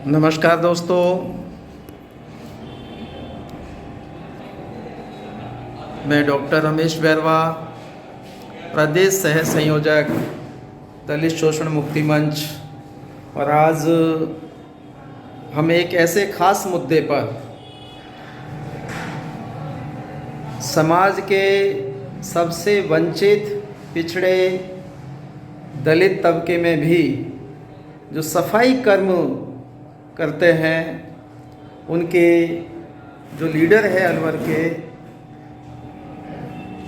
नमस्कार दोस्तों, मैं डॉक्टर रमेश बैरवा, प्रदेश सह संयोजक दलित शोषण मुक्ति मंच। और आज हम एक ऐसे खास मुद्दे पर समाज के सबसे वंचित, पिछड़े, दलित तबके में भी जो सफाई कर्म करते हैं, उनके जो लीडर है अलवर के,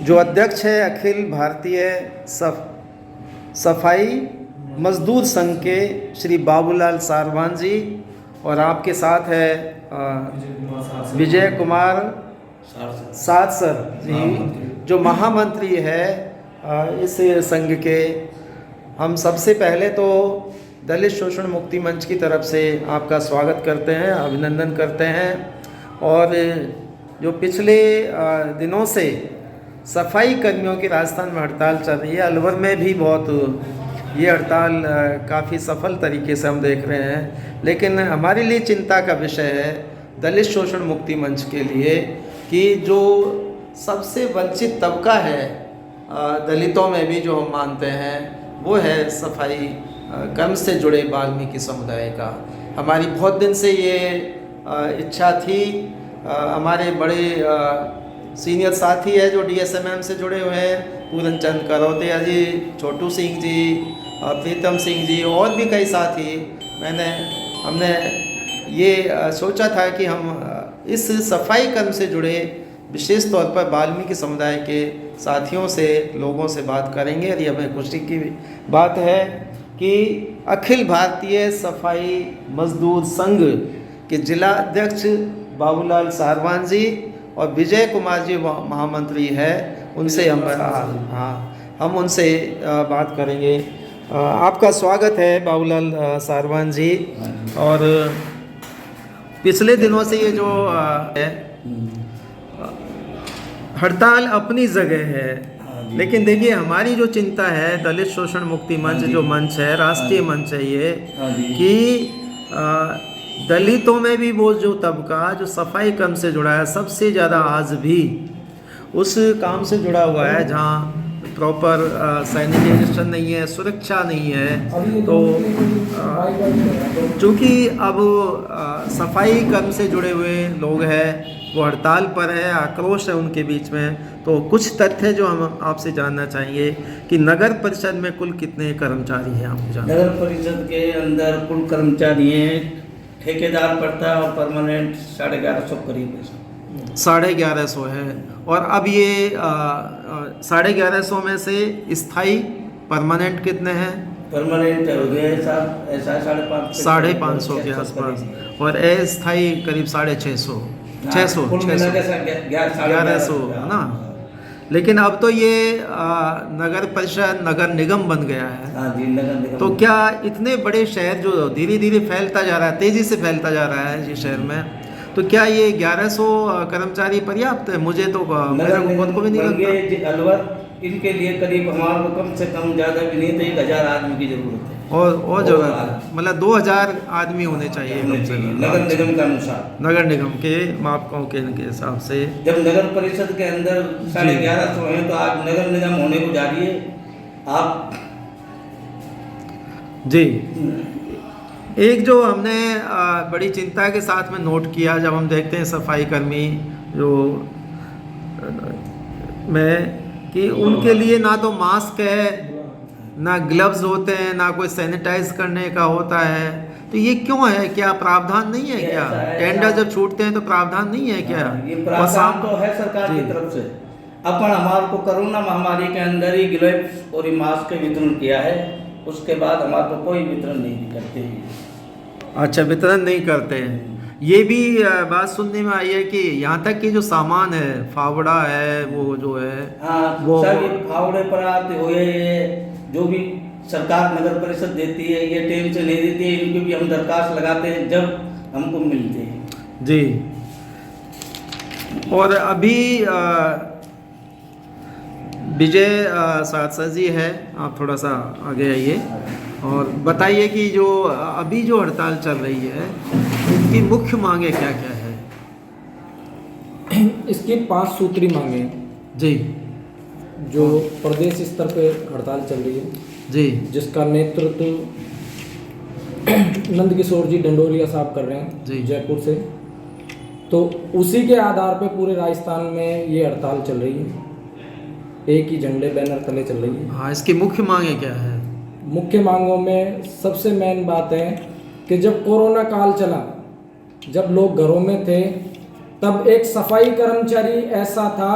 जो अध्यक्ष है अखिल भारतीय सफाई मजदूर संघ के श्री बाबूलाल सारवान जी, और आपके साथ है विजय कुमार साथ सर जी, जो महामंत्री है इस संघ के। हम सबसे पहले तो दलित शोषण मुक्ति मंच की तरफ से आपका स्वागत करते हैं, अभिनंदन करते हैं। और जो पिछले दिनों से सफाई कर्मियों की राजस्थान में हड़ताल चल रही है, अलवर में भी बहुत ये हड़ताल काफ़ी सफल तरीके से हम देख रहे हैं। लेकिन हमारे लिए चिंता का विषय है दलित शोषण मुक्ति मंच के लिए कि जो सबसे वंचित तबका है दलितों में भी, जो हम मानते हैं, वो है सफाई कर्म से जुड़े वाल्मीकि समुदाय का। हमारी बहुत दिन से ये इच्छा थी। हमारे बड़े सीनियर साथी है जो DSMM से जुड़े हुए हैं, पूरन चंद करौतिया जी, छोटू सिंह जी, प्रीतम सिंह जी, और भी कई साथी। हमने ये सोचा था कि हम इस सफाई कर्म से जुड़े विशेष तौर पर वाल्मीकि समुदाय के साथियों से, लोगों से बात करेंगे। और ये हमें खुशी की बात है कि अखिल भारतीय सफाई मजदूर संघ के जिला अध्यक्ष बाबूलाल सारवान जी और विजय कुमार जी महामंत्री है, उनसे हम उनसे बात करेंगे। आपका स्वागत है बाबूलाल सारवान जी। और पिछले दिनों से ये जो है हड़ताल अपनी जगह है, लेकिन देखिए हमारी जो चिंता है दलित शोषण मुक्ति मंच जो मंच है, राष्ट्रीय मंच है ये, कि दलितों में भी वो जो तबका जो सफाई कर्म से जुड़ा है, सबसे ज़्यादा आज भी उस काम से जुड़ा हुआ है जहाँ प्रॉपर सैनिटाइजेशन नहीं है, सुरक्षा नहीं है। तो चूँकि अब सफाई कर्म से जुड़े हुए लोग हैं, वो हड़ताल पर है, आक्रोश है उनके बीच में। तो कुछ तथ्य जो हम आपसे जानना चाहेंगे कि नगर परिषद में कुल कितने कर्मचारी हैं आप जानते हैं? नगर परिषद के अंदर कुल कर्मचारी हैं, ठेकेदार पड़ता है और परमानेंट 1150 करीब है। 1150 है। और अब ये 1150 में से स्थाई परमानेंट कितने हैं? परमानेंट हो गए साहब ऐसा 550 के आसपास, और अस्थाई करीब 650 1100 है ना। लेकिन अब तो ये नगर परिषद नगर निगम बन गया है। हाँ जी, नगर निगम। तो क्या इतने बड़े शहर जो धीरे धीरे फैलता जा रहा है, तेज़ी से फैलता जा रहा है ये शहर में, तो क्या ये 1100 कर्मचारी पर्याप्त है? मुझे तो मेरे को भी नहीं लगता। अलवर इनके लिए करीब हमारे को कम से कम ज़्यादा भी नहीं तो 1000 आदमी की जरूरत है। और जगह मतलब 2000 आदमी होने चाहिए नगर निगम के अनुसार, नगर निगम के मापकों के हिसाब से। जब नगर परिषद के अंदर 1150 हैं तो आज नगर निगम होने को जा रही है। आप जी, एक जो हमने बड़ी चिंता के साथ में नोट किया, जब हम देखते हैं सफाई कर्मी जो में, कि उनके लिए ना तो मास्क है, ना ग्लव्स होते हैं, ना कोई सैनिटाइज करने का होता है। तो ये क्यों है? क्या प्रावधान नहीं है क्या? टेंडर जब छूटते हैं तो प्रावधान नहीं है क्या? ये प्रावधान तो है सरकार की तरफ से। अपन हमारे को कोरोना महामारी के अंदर ही ग्लव्स और मास्क का वितरण किया है, उसके बाद हमारे को कोई वितरण नहीं करते हैं। अच्छा, वितरण नहीं करते हैं। ये भी बात सुनने में आई है कि यहाँ तक कि जो सामान है, फावड़ा है, वो जो है, हाँ, वो फावड़े पर आते हुए जो भी सरकार नगर परिषद देती है, ये टाइम से नहीं देती है, इनकी भी हम दरखास्त लगाते हैं जब हमको मिलते हैं जी। और अभी विजय साथ जी है, आप थोड़ा सा आगे आइए। और बताइए कि जो अभी जो हड़ताल चल रही है इनकी मुख्य मांगे क्या क्या है? इसकी 5 सूत्री मांगे हैं जी जो प्रदेश स्तर पे हड़ताल चल रही है, जी जिसका नेतृत्व नंदकिशोर जी डंडोरिया साहब कर रहे हैं जी। जयपुर से। तो उसी के आधार पे पूरे राजस्थान में ये हड़ताल चल रही है, एक ही झंडे बैनर तले चल रही है। हाँ, इसकी मुख्य मांगे क्या है? मुख्य मांगों में सबसे मेन बात है कि जब कोरोना काल चला, जब लोग घरों में थे, तब एक सफाई कर्मचारी ऐसा था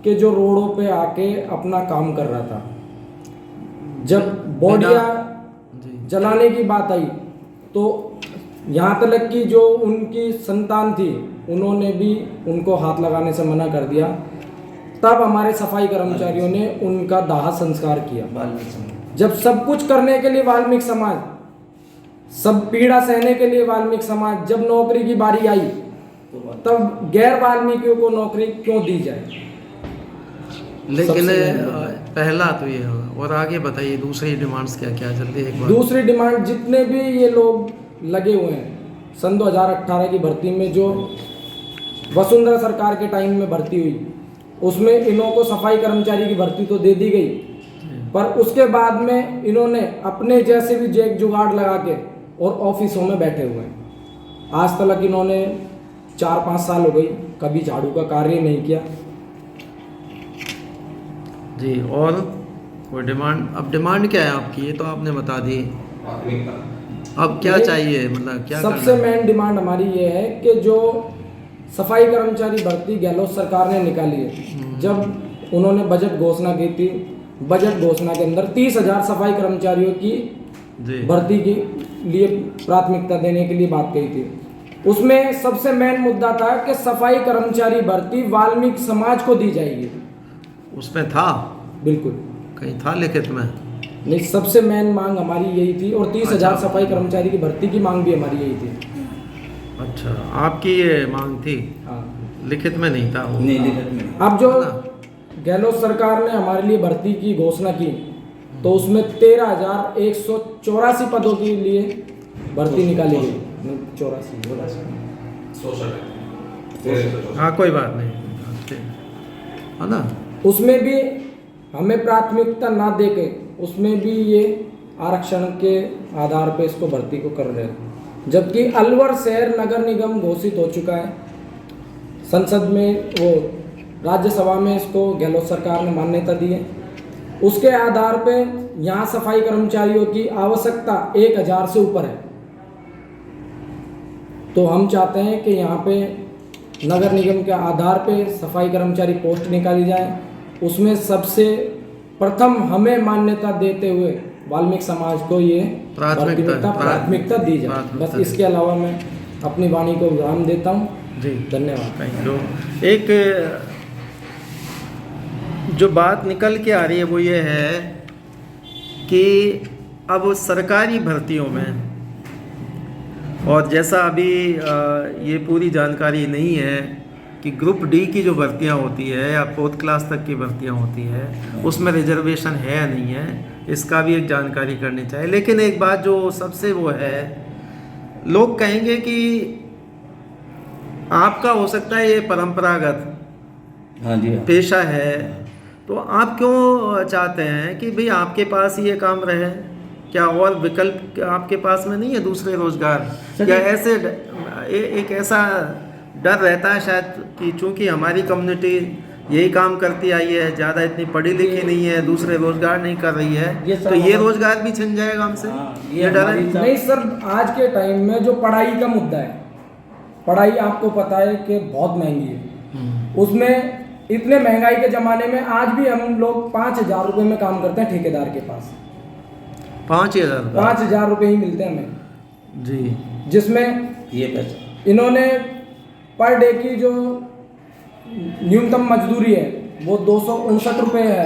कि जो रोडों पे आके अपना काम कर रहा था। जब बोडिया जी जलाने की बात आई तो यहाँ तक कि जो उनकी संतान थी उन्होंने भी उनको हाथ लगाने से मना कर दिया। तब हमारे सफाई कर्मचारियों ने उनका दाह संस्कार किया। वाल्मीकि समाज। जब सब कुछ करने के लिए वाल्मीकि समाज, सब पीड़ा सहने के लिए वाल्मीकि समाज, जब नौकरी की बारी आई तब गैर वाल्मीकियों को नौकरी क्यों दी जाए? लेकिन सबसे मेन पहला तो ये होगा, और आगे बताइए दूसरी डिमांड्स क्या क्या जल्दी एक बार। दूसरी डिमांड, जितने भी ये लोग लगे हुए हैं सन 2018 की भर्ती में, जो वसुंधरा सरकार के टाइम में भर्ती हुई, उसमें इन्हों को सफाई कर्मचारी की भर्ती तो दे दी गई, पर उसके बाद में इन्होंने अपने जैसे भी जेक जुगाड़ लगा के और ऑफिसों में बैठे हुए हैं। आज तक इन्होंने 4-5 साल हो गई कभी झाड़ू का कार्य नहीं किया। जी, और कोई डिमांड? अब डिमांड क्या है आपकी, ये तो आपने बता दी, अब क्या चाहिए, मतलब क्या सबसे करना है? मेन डिमांड हमारी ये है कि जो सफाई कर्मचारी भर्ती गहलोत सरकार ने निकाली है, जब उन्होंने बजट घोषणा की थी, बजट घोषणा के अंदर 30,000 सफाई कर्मचारियों की जी भर्ती के लिए प्राथमिकता देने के लिए बात कही थी। उसमें सबसे मेन मुद्दा था कि सफाई कर्मचारी भर्ती वाल्मीकि समाज को दी जाएगी। उसमें था, बिल्कुल कहीं था लिखित में? नहीं, सबसे मेन मांग हमारी यही थी, और 30,000 अच्छा। सफाई कर्मचारी की भर्ती की मांग भी हमारी यही थी। अच्छा, आपकी ये मांग थी, हाँ, लिखित में नहीं था वो? नहीं लिखित में। अब जो है ना? गहलोत सरकार ने हमारे लिए भर्ती की घोषणा की तो उसमें 13,184 पदों के लिए भर्ती निकाली गई। 84 हाँ, कोई बात नहीं, है ना? उसमें भी हमें प्राथमिकता ना देके उसमें भी ये आरक्षण के आधार पे इसको भर्ती को कर रहे हैं, जबकि अलवर शहर नगर निगम घोषित हो चुका है। संसद में, वो राज्यसभा में इसको गहलोत सरकार ने मान्यता दी है। उसके आधार पे यहाँ सफाई कर्मचारियों की आवश्यकता 1,000 से ऊपर है। तो हम चाहते हैं कि यहाँ पे नगर निगम के आधार पे सफाई कर्मचारी पोस्ट निकाली जाए, उसमें सबसे प्रथम हमें मान्यता देते हुए वाल्मीकि समाज को ये प्राथमिकता दी जाए। बस इसके अलावा मैं अपनी वाणी को विराम देता हूँ। जी, धन्यवाद। Thank you. एक जो बात निकल के आ रही है वो ये है कि अब सरकारी भर्तियों में, और जैसा अभी ये पूरी जानकारी नहीं है कि ग्रुप डी की जो भर्तियां होती है या 4th क्लास तक की भर्तियां होती है उसमें रिजर्वेशन है या नहीं है, इसका भी एक जानकारी करनी चाहिए। लेकिन एक बात जो सबसे वो है, लोग कहेंगे कि आपका हो सकता है ये परंपरागत हाँ जी, हाँ। पेशा है, तो आप क्यों चाहते हैं कि भाई आपके पास ही ये काम रहे? क्या और विकल्प आपके पास में नहीं है दूसरे रोजगार? क्या ऐसे एक ऐसा डर रहता है शायद कि चूंकि हमारी कम्युनिटी यही काम करती आई है, ज़्यादा इतनी पढ़ी लिखी नहीं है, दूसरे रोजगार नहीं कर रही है, तो ये रोजगार भी छिन जाएगा हमसे? हाँ, ये डर है? नहीं सर, आज के टाइम में जो पढ़ाई का मुद्दा है, पढ़ाई आपको पता है कि बहुत महंगी है। उसमें इतने महंगाई के ज़माने में आज भी हम लोग 5,000 रुपये में काम करते हैं ठेकेदार के पास। 5,000? 5,000 रुपये ही मिलते हैं हमें जी, जिसमें ये पैसा इन्होंने पर डे की जो न्यूनतम मजदूरी है वो 259 रुपये है।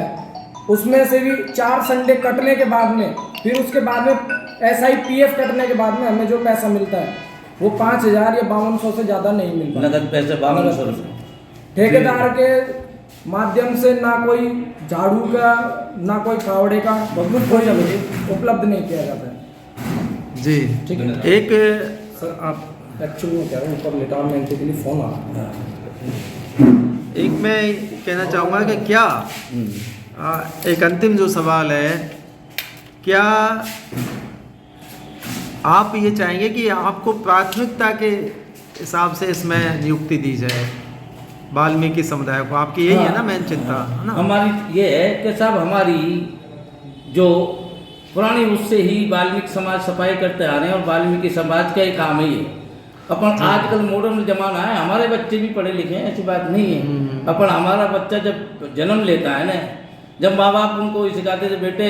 उसमें से भी 4 संडे कटने के बाद में, फिर उसके बाद में SIPF कटने के बाद में हमें जो पैसा मिलता है वो 5,000 या 5,200 से ज़्यादा नहीं मिल पाता। नगद पैसे 5,200 रुपये। ठेकेदार के माध्यम से ना कोई झाड़ू का, ना कोई फावड़े का कोई उपलब्ध नहीं किया जाता है। जी ठीक है। एक सर आप एक्चुअली मैं कह रहा हूँ ऊपर रिटायरमेंट के लिए फ़ोन आ रहा है। एक मैं कहना चाहूँगा कि क्या एक अंतिम जो सवाल है, क्या आप ये चाहेंगे कि आपको प्राथमिकता के हिसाब से इसमें नियुक्ति दी जाए वाल्मीकि समुदाय को? आपकी यही है ना मेन चिंता, है ना? हमारी ये है कि साहब हमारी जो पुरानी उससे ही वाल्मीकि समाज सफाई करते आ रहे हैं और वाल्मीकि समाज का ही काम है ये। अपन आजकल मॉडर्न जमाना है, हमारे बच्चे भी पढ़े लिखे हैं, ऐसी बात नहीं है। अपन हमारा बच्चा जब जन्म लेता है ना, जब माँ बाप उनको सिखाते थे बेटे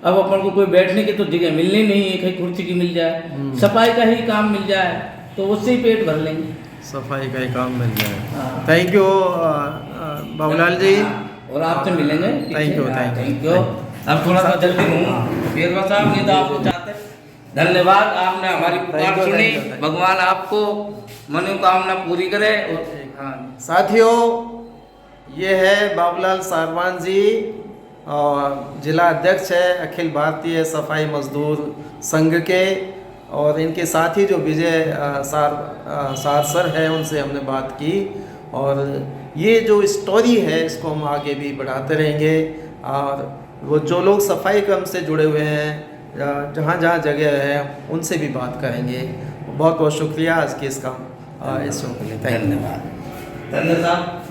अब अपन को कोई बैठने की तो जगह मिलनी नहीं है, कहीं कुर्सी की मिल जाए, सफाई का ही काम मिल जाए तो उससे ही पेट भर लेंगे। सफाई का ही काम मिल जाए। हाँ। Thank you Babulal ji. और आपसे मिलेंगे। Thank you, thank you. Thank you. अब थोड़ा सा जल्दी हूँ बीरबल साहब, नहीं तो आपको चाहते। धन्यवाद, आपने हमारी पुकार सुनी। भगवान आपको मनोकामना पूरी करे। और हाँ साथियों, ये है बाबूलाल सारवान जी और जिला अध्यक्ष है अखिल भारतीय सफाई मजदूर संघ के, और इनके साथी जो विजय सार सर है, उनसे हमने बात की। और ये जो स्टोरी है इसको हम आगे भी बढ़ाते रहेंगे, और वो जो लोग सफाई कर्म से जुड़े हुए हैं जहाँ जहाँ जगह है उनसे भी बात करेंगे। बहुत बहुत शुक्रिया आज के इस शो के लिए। धन्यवाद। धन्यवाद।